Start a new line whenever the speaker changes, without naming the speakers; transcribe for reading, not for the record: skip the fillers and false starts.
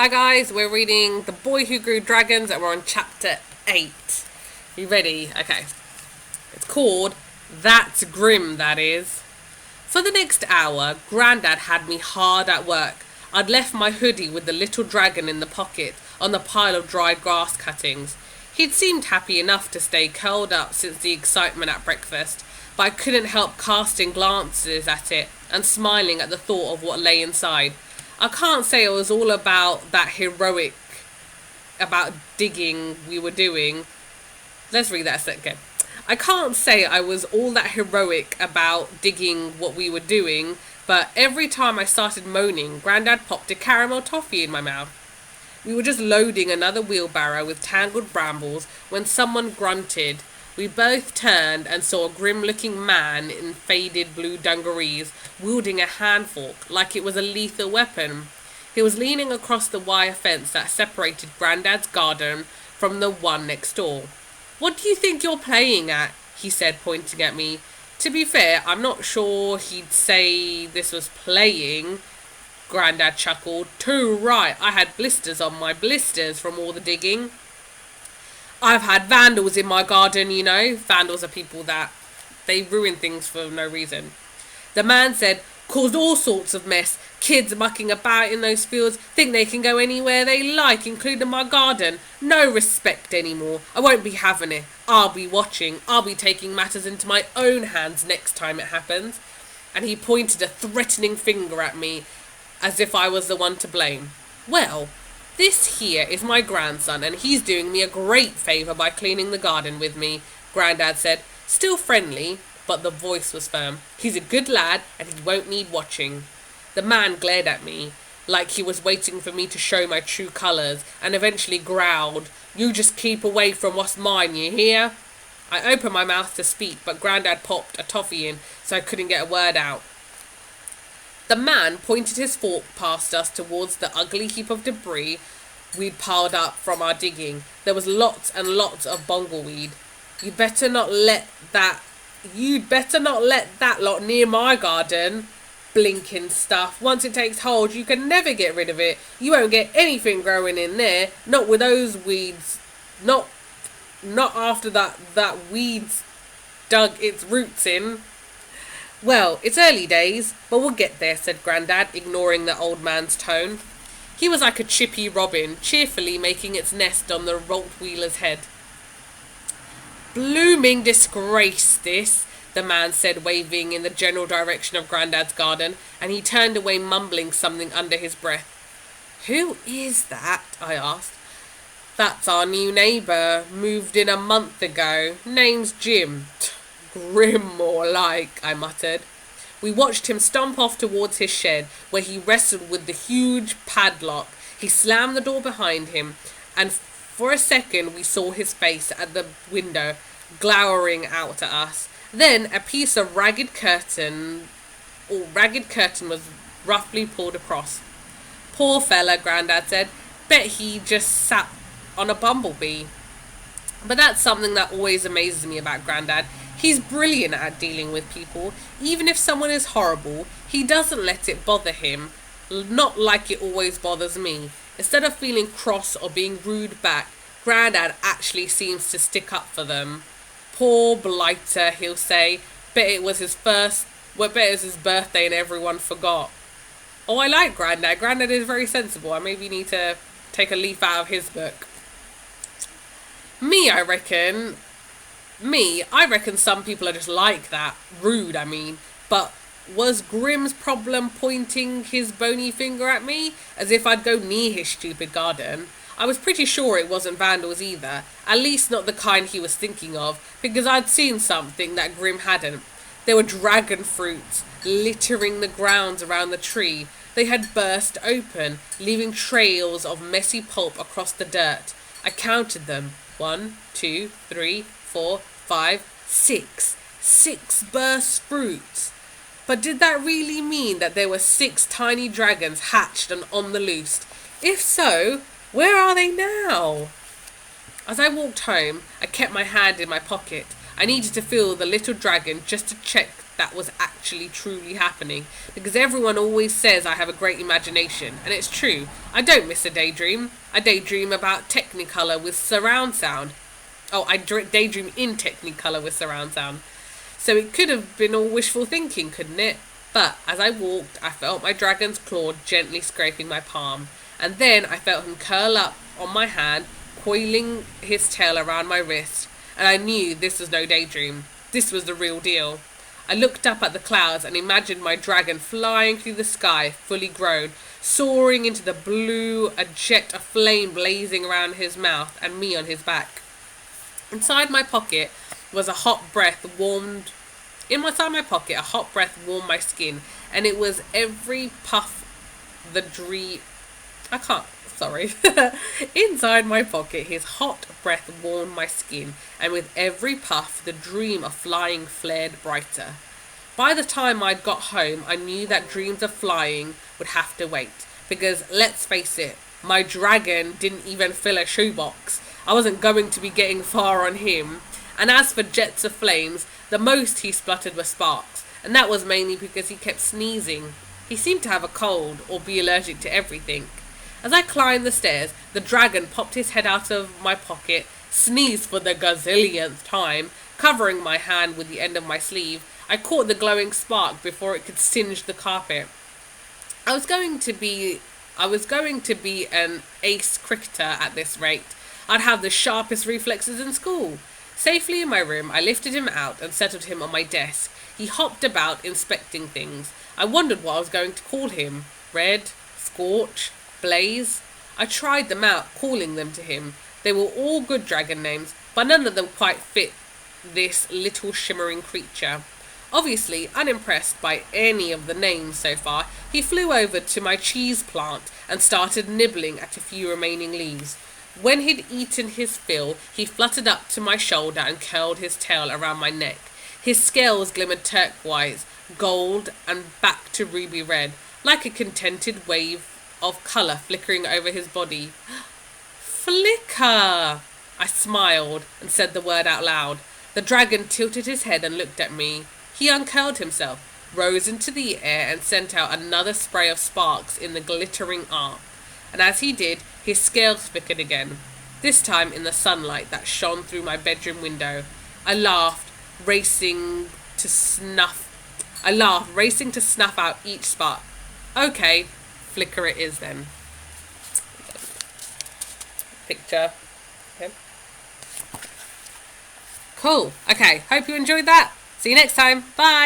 Hi guys, we're reading The Boy Who Grew Dragons and we're on chapter 8. You ready? Okay. It's called That's Grim, That Is. For the next hour, Grandad had me hard at work. I'd left my hoodie with the little dragon in the pocket on the pile of dry grass cuttings. He'd seemed happy enough to stay curled up since the excitement at breakfast, but I couldn't help casting glances at it and smiling at the thought of what lay inside. I can't say it was all about that heroic, about digging we were doing. Let's read that again. I can't say I was all that heroic about digging what we were doing, but every time I started moaning, Grandad popped a caramel toffee in my mouth. We were just loading another wheelbarrow with tangled brambles when someone grunted. We both turned and saw a grim-looking man in faded blue dungarees wielding a hand fork like it was a lethal weapon. He was leaning across the wire fence that separated Grandad's garden from the one next door. "What do you think you're playing at?" he said, pointing at me. To be fair, I'm not sure he'd say this was playing. Grandad chuckled. "Too right, I had blisters on my blisters from all the digging. I've had vandals in my garden, you know." Vandals are people that they ruin things for no reason. The man said, "Caused all sorts of mess. Kids mucking about in those fields, think they can go anywhere they like, including my garden. No respect anymore. I won't be having it. I'll be watching. I'll be taking matters into my own hands next time it happens." And he pointed a threatening finger at me as if I was the one to blame. "Well, this here is my grandson, and he's doing me a great favour by cleaning the garden with me," Grandad said, still friendly, but the voice was firm. "He's a good lad, and he won't need watching." The man glared at me, like he was waiting for me to show my true colours, and eventually growled, "You just keep away from what's mine, you hear?" I opened my mouth to speak, but Grandad popped a toffee in, so I couldn't get a word out. The man pointed his fork past us towards the ugly heap of debris we'd piled up from our digging. There was lots and lots of bungleweed. You'd better not let that lot near my garden. Blinking stuff. Once it takes hold, you can never get rid of it. You won't get anything growing in there. Not with those weeds. Not after that weeds dug its roots in." "Well, it's early days, but we'll get there," said Grandad, ignoring the old man's tone. He was like a chippy robin, cheerfully making its nest on the Rottweiler's head. "Blooming disgrace, this," the man said, waving in the general direction of Grandad's garden, and he turned away mumbling something under his breath. "Who is that?" I asked. "That's our new neighbour, moved in a month ago. Name's Jim." "Grim, more like," I muttered. We watched him stomp off towards his shed, where he wrestled with the huge padlock. He slammed the door behind him, and for a second we saw his face at the window, glowering out at us. Then a piece of ragged curtain was roughly pulled across. "Poor fella," Grandad said. "Bet he just sat on a bumblebee." But that's something that always amazes me about Grandad. He's brilliant at dealing with people. Even if someone is horrible, he doesn't let it bother him. Not like it always bothers me. Instead of feeling cross or being rude back, Grandad actually seems to stick up for them. "Poor blighter," he'll say. Bet it was his birthday and everyone forgot." Oh, I like Grandad. Grandad is very sensible. I maybe need to take a leaf out of his book. I reckon some people are just like that. Rude, I mean. But was Grim's problem pointing his bony finger at me? As if I'd go near his stupid garden? I was pretty sure it wasn't vandals either. At least not the kind he was thinking of, because I'd seen something that Grim hadn't. There were dragon fruits littering the grounds around the tree. They had burst open, leaving trails of messy pulp across the dirt. I counted them. 1, 2, 3, 4, 5, 6. 6 burst fruits. But did that really mean that there were 6 tiny dragons hatched and on the loose? If so, where are they now? As I walked home, I kept my hand in my pocket. I needed to feel the little dragon just to check that was actually truly happening, because everyone always says I have a great imagination, and it's true. I don't miss a daydream. I daydream about Technicolor with surround sound. Oh, I daydream in Technicolor with surround sound. So it could have been all wishful thinking, couldn't it? But as I walked, I felt my dragon's claw gently scraping my palm, and then I felt him curl up on my hand, coiling his tail around my wrist, and I knew this was no daydream. This was the real deal. I looked up at the clouds and imagined my dragon flying through the sky, fully grown, soaring into the blue, a jet of flame blazing around his mouth, and me on his back. Inside my pocket was a hot breath warmed. Inside my pocket, a hot breath warmed my skin, and it was every puff the dream. I can't. Sorry. Inside my pocket, his hot breath warmed my skin, and with every puff, the dream of flying flared brighter. By the time I'd got home, I knew that dreams of flying would have to wait, because let's face it, my dragon didn't even fill a shoebox. I wasn't going to be getting far on him. And as for jets of flames, the most he spluttered were sparks, and that was mainly because he kept sneezing. He seemed to have a cold, or be allergic to everything. As I climbed the stairs, the dragon popped his head out of my pocket, sneezed for the gazillionth time, covering my hand with the end of my sleeve. I caught the glowing spark before it could singe the carpet. I was going to be an ace cricketer at this rate. I'd have the sharpest reflexes in school. Safely in my room, I lifted him out and settled him on my desk. He hopped about, inspecting things. I wondered what I was going to call him. Red, Scorch, Blaze. I tried them out, calling them to him. They were all good dragon names, but none of them quite fit this little shimmering creature. Obviously unimpressed by any of the names so far, he flew over to my cheese plant and started nibbling at a few remaining leaves. When he'd eaten his fill, he fluttered up to my shoulder and curled his tail around my neck. His scales glimmered turquoise, gold, and back to ruby red, like a contented wave of colour flickering over his body. Flicker! I smiled and said the word out loud. The dragon tilted his head and looked at me. He uncurled himself, rose into the air, and sent out another spray of sparks in the glittering arc. And as he did, his scales flickered again, this time in the sunlight that shone through my bedroom window. I laughed, racing to snuff out each spark. Okay, flicker it is then. Picture. Okay. Cool. Okay, hope you enjoyed that. See you next time. Bye.